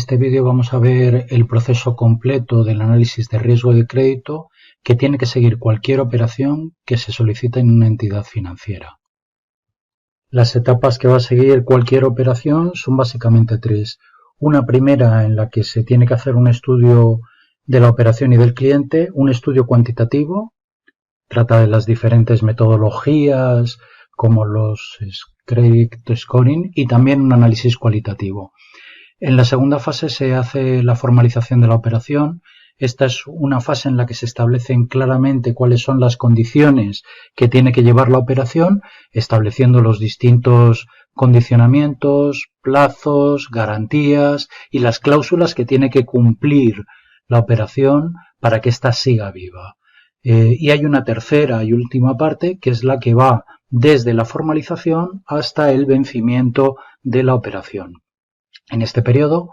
este vídeo vamos a ver el proceso completo del análisis de riesgo de crédito que tiene que seguir cualquier operación que se solicite en una entidad financiera. Las etapas que va a seguir cualquier operación son básicamente tres. Una primera en la que se tiene que hacer un estudio de la operación y del cliente, un estudio cuantitativo, trata de las diferentes metodologías como los credit scoring y también un análisis cualitativo. En la segunda fase se hace la formalización de la operación. Esta es una fase en la que se establecen claramente cuáles son las condiciones que tiene que llevar la operación, estableciendo los distintos condicionamientos, plazos, garantías y las cláusulas que tiene que cumplir la operación para que ésta siga viva. Y hay una tercera y última parte que es la que va desde la formalización hasta el vencimiento de la operación. En este periodo,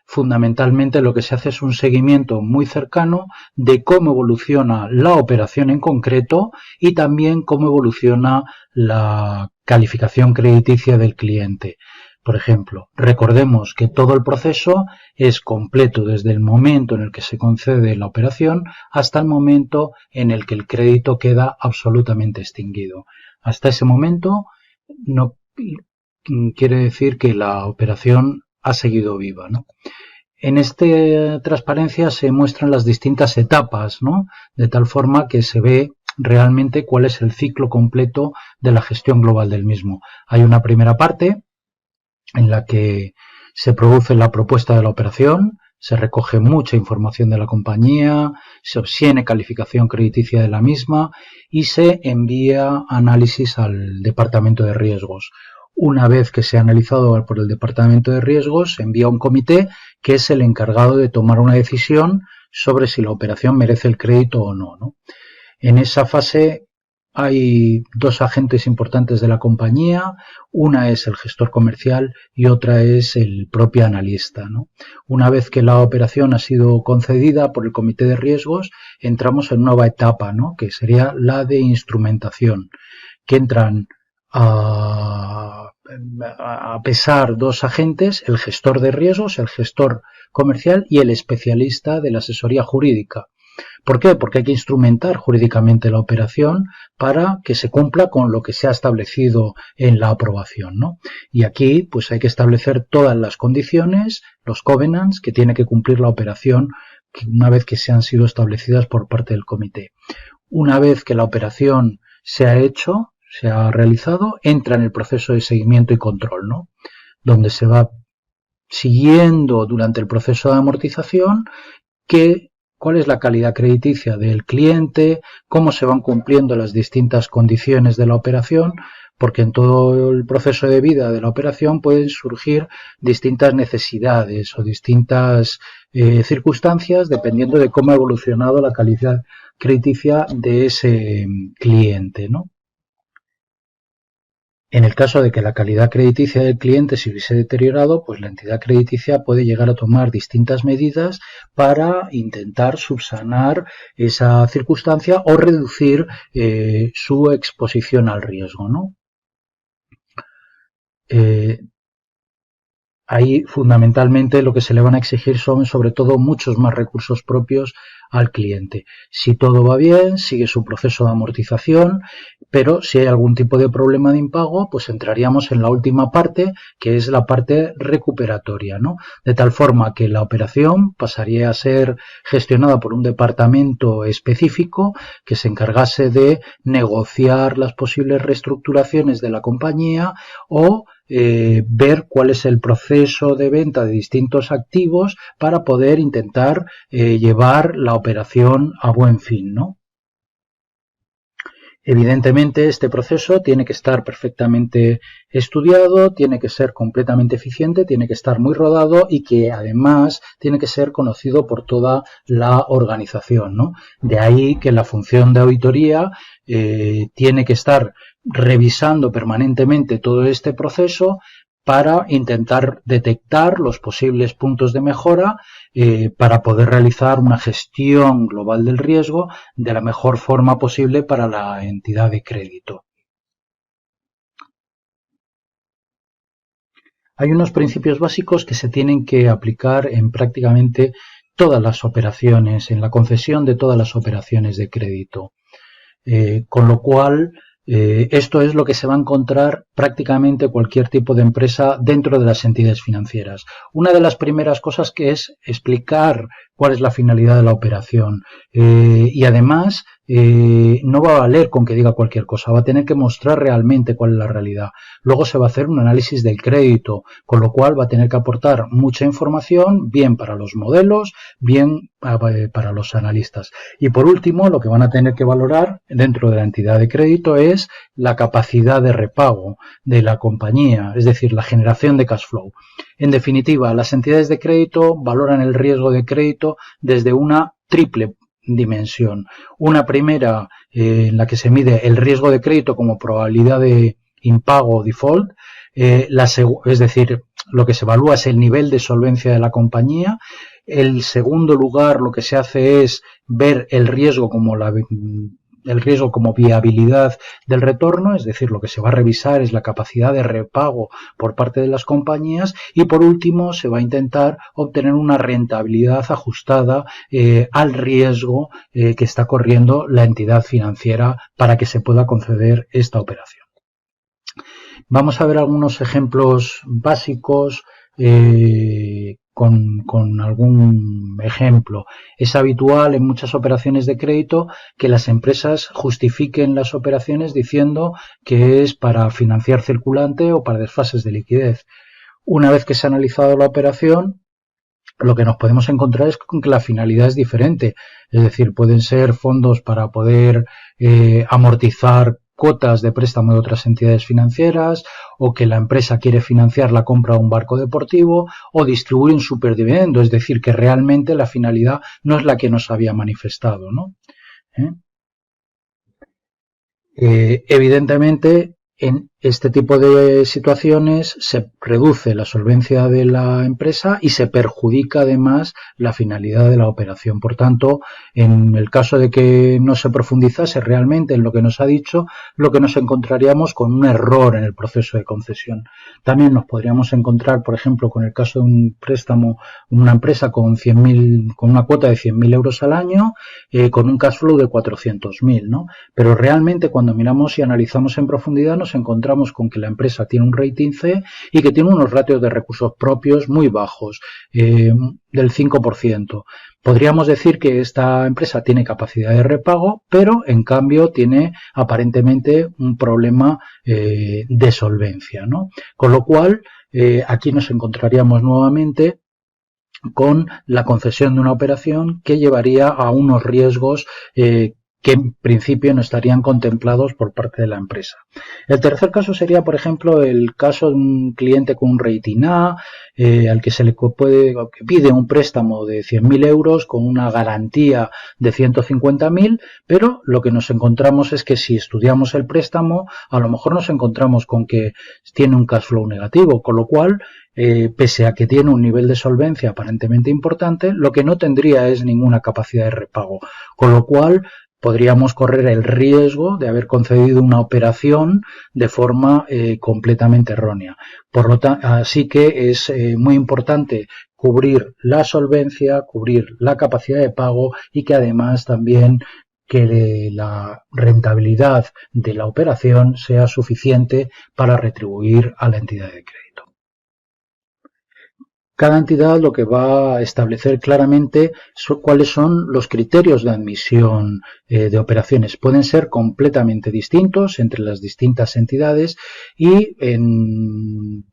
fundamentalmente lo que se hace es un seguimiento muy cercano de cómo evoluciona la operación en concreto y también cómo evoluciona la calificación crediticia del cliente. Por ejemplo, recordemos que todo el proceso es completo desde el momento en el que se concede la operación hasta el momento en el que el crédito queda absolutamente extinguido. Hasta ese momento no quiere decir que la operación ha seguido viva, ¿no? En esta transparencia se muestran las distintas etapas, ¿no? De tal forma que se ve realmente cuál es el ciclo completo de la gestión global del mismo. Hay una primera parte en la que se produce la propuesta de la operación, se recoge mucha información de la compañía, se obtiene calificación crediticia de la misma y se envía análisis al departamento de riesgos. Una vez que se ha analizado por el departamento de riesgos, se envía a un comité que es el encargado de tomar una decisión sobre si la operación merece el crédito o no, ¿no? En esa fase hay dos agentes importantes de la compañía, una es el gestor comercial y otra es el propio analista, ¿no? Una vez que la operación ha sido concedida por el comité de riesgos, entramos en una nueva etapa, ¿no? Que sería la de instrumentación, que entran a pesar dos agentes, el gestor de riesgos, el gestor comercial y el especialista de la asesoría jurídica. ¿Por qué? Porque hay que instrumentar jurídicamente la operación para que se cumpla con lo que se ha establecido en la aprobación, ¿no? Y aquí pues hay que establecer todas las condiciones, los covenants que tiene que cumplir la operación una vez que se han sido establecidas por parte del comité. Una vez que la operación se ha hecho, se ha realizado, entra en el proceso de seguimiento y control, ¿no? Donde se va siguiendo durante el proceso de amortización cuál es la calidad crediticia del cliente, cómo se van cumpliendo las distintas condiciones de la operación, porque en todo el proceso de vida de la operación pueden surgir distintas necesidades o distintas circunstancias dependiendo de cómo ha evolucionado la calidad crediticia de ese cliente, ¿no? En el caso de que la calidad crediticia del cliente se hubiese deteriorado, pues la entidad crediticia puede llegar a tomar distintas medidas para intentar subsanar esa circunstancia o reducir su exposición al riesgo, ¿no? Ahí fundamentalmente lo que se le van a exigir son sobre todo muchos más recursos propios al cliente. Si todo va bien, sigue su proceso de amortización, pero si hay algún tipo de problema de impago, pues entraríamos en la última parte, que es la parte recuperatoria, ¿no? De tal forma que la operación pasaría a ser gestionada por un departamento específico que se encargase de negociar las posibles reestructuraciones de la compañía o ver cuál es el proceso de venta de distintos activos para poder intentar llevar la operación a buen fin, ¿no? Evidentemente este proceso tiene que estar perfectamente estudiado, tiene que ser completamente eficiente, tiene que estar muy rodado y que además tiene que ser conocido por toda la organización, ¿no? De ahí que la función de auditoría tiene que estar revisando permanentemente todo este proceso para intentar detectar los posibles puntos de mejora para poder realizar una gestión global del riesgo de la mejor forma posible para la entidad de crédito. Hay unos principios básicos que se tienen que aplicar en prácticamente todas las operaciones, en la concesión de todas las operaciones de crédito. Con lo cual, esto es lo que se va a encontrar prácticamente cualquier tipo de empresa dentro de las entidades financieras. Una de las primeras cosas que es explicar cuál es la finalidad de la operación y además no va a valer con que diga cualquier cosa, va a tener que mostrar realmente cuál es la realidad. Luego se va a hacer un análisis del crédito, con lo cual va a tener que aportar mucha información, bien para los modelos, bien para los analistas. Y por último, lo que van a tener que valorar dentro de la entidad de crédito es la capacidad de repago de la compañía, es decir, la generación de cash flow. En definitiva, las entidades de crédito valoran el riesgo de crédito desde una triple dimensión. Una primera en la que se mide el riesgo de crédito como probabilidad de impago o default, es decir, lo que se evalúa es el nivel de solvencia de la compañía. En segundo lugar, lo que se hace es ver el riesgo como viabilidad del retorno, es decir, lo que se va a revisar es la capacidad de repago por parte de las compañías, y por último se va a intentar obtener una rentabilidad ajustada al riesgo que está corriendo la entidad financiera para que se pueda conceder esta operación. Vamos a ver algunos ejemplos básicos con algún ejemplo. Es habitual en muchas operaciones de crédito que las empresas justifiquen las operaciones diciendo que es para financiar circulante o para desfases de liquidez. Una vez que se ha analizado la operación, lo que nos podemos encontrar es con que la finalidad es diferente. Es decir, pueden ser fondos para poder amortizar cuotas de préstamo de otras entidades financieras, o que la empresa quiere financiar la compra de un barco deportivo, o distribuir un superdividendo, es decir, que realmente la finalidad no es la que nos había manifestado, ¿no? Evidentemente, en este tipo de situaciones se reduce la solvencia de la empresa y se perjudica además la finalidad de la operación. Por tanto, en el caso de que no se profundizase realmente en lo que nos ha dicho, lo que nos encontraríamos con un error en el proceso de concesión. También nos podríamos encontrar, por ejemplo, con el caso de un préstamo, una empresa con una cuota de 100.000 euros al año, con un cash flow de 400.000, ¿no? Pero realmente cuando miramos y analizamos en profundidad nos encontramos con que la empresa tiene un rating C y que tiene unos ratios de recursos propios muy bajos, del 5%. Podríamos decir que esta empresa tiene capacidad de repago, pero en cambio tiene aparentemente un problema de solvencia, ¿no? Con lo cual, aquí nos encontraríamos nuevamente con la concesión de una operación que llevaría a unos riesgos que en principio no estarían contemplados por parte de la empresa. El tercer caso sería, por ejemplo, el caso de un cliente con un rating A, al que se le pide un préstamo de 100.000 euros con una garantía de 150.000, pero lo que nos encontramos es que si estudiamos el préstamo, a lo mejor nos encontramos con que tiene un cash flow negativo, con lo cual, pese a que tiene un nivel de solvencia aparentemente importante, lo que no tendría es ninguna capacidad de repago, con lo cual podríamos correr el riesgo de haber concedido una operación de forma completamente errónea. Por lo tanto, así que es muy importante cubrir la solvencia, cubrir la capacidad de pago y que además también que la rentabilidad de la operación sea suficiente para retribuir a la entidad de crédito. Cada entidad lo que va a establecer claramente cuáles son los criterios de admisión de operaciones. Pueden ser completamente distintos entre las distintas entidades y,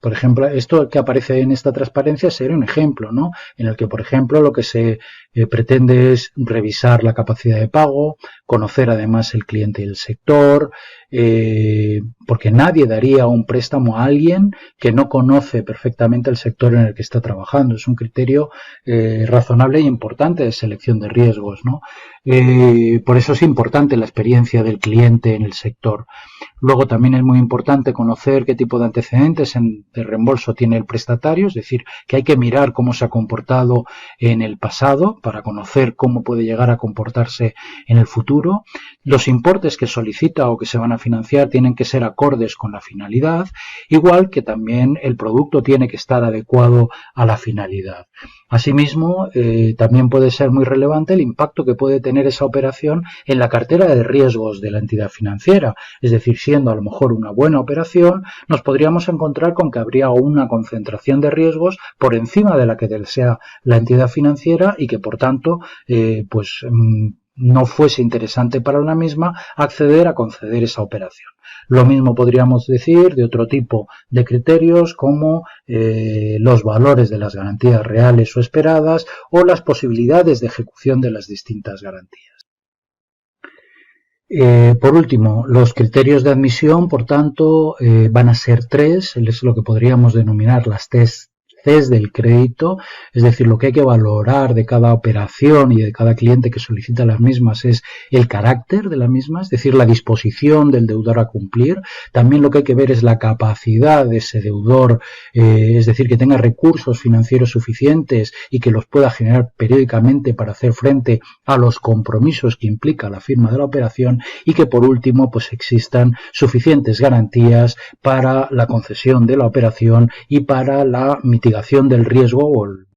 por ejemplo, esto que aparece en esta transparencia sería un ejemplo, ¿no? En el que, por ejemplo, lo que se pretende es revisar la capacidad de pago, conocer además el cliente y el sector, porque nadie daría un préstamo a alguien que no conoce perfectamente el sector en el que está trabajando. Es un criterio razonable e importante de selección de riesgos, ¿no? Por eso es importante la experiencia del cliente en el sector. Luego también es muy importante conocer qué tipo de antecedentes de reembolso tiene el prestatario, es decir, que hay que mirar cómo se ha comportado en el pasado para conocer cómo puede llegar a comportarse en el futuro. Los importes que solicita o que se van a financiar tienen que ser acordes con la finalidad, igual que también el producto tiene que estar adecuado a la finalidad. Asimismo, también puede ser muy relevante el impacto que puede tener esa operación en la cartera de riesgos de la entidad financiera. Es decir, siendo a lo mejor una buena operación, nos podríamos encontrar con que habría una concentración de riesgos por encima de la que desea la entidad financiera y que, por tanto, no fuese interesante para la misma acceder a conceder esa operación. Lo mismo podríamos decir de otro tipo de criterios como los valores de las garantías reales o esperadas o las posibilidades de ejecución de las distintas garantías. Por último, los criterios de admisión, por tanto, van a ser 3, es lo que podríamos denominar las Cs del crédito, es decir, lo que hay que valorar de cada operación y de cada cliente que solicita las mismas es el carácter de la misma, es decir, la disposición del deudor a cumplir. También lo que hay que ver es la capacidad de ese deudor, es decir, que tenga recursos financieros suficientes y que los pueda generar periódicamente para hacer frente a los compromisos que implica la firma de la operación y que, por último, pues existan suficientes garantías para la concesión de la operación y para la mitigación del riesgo o el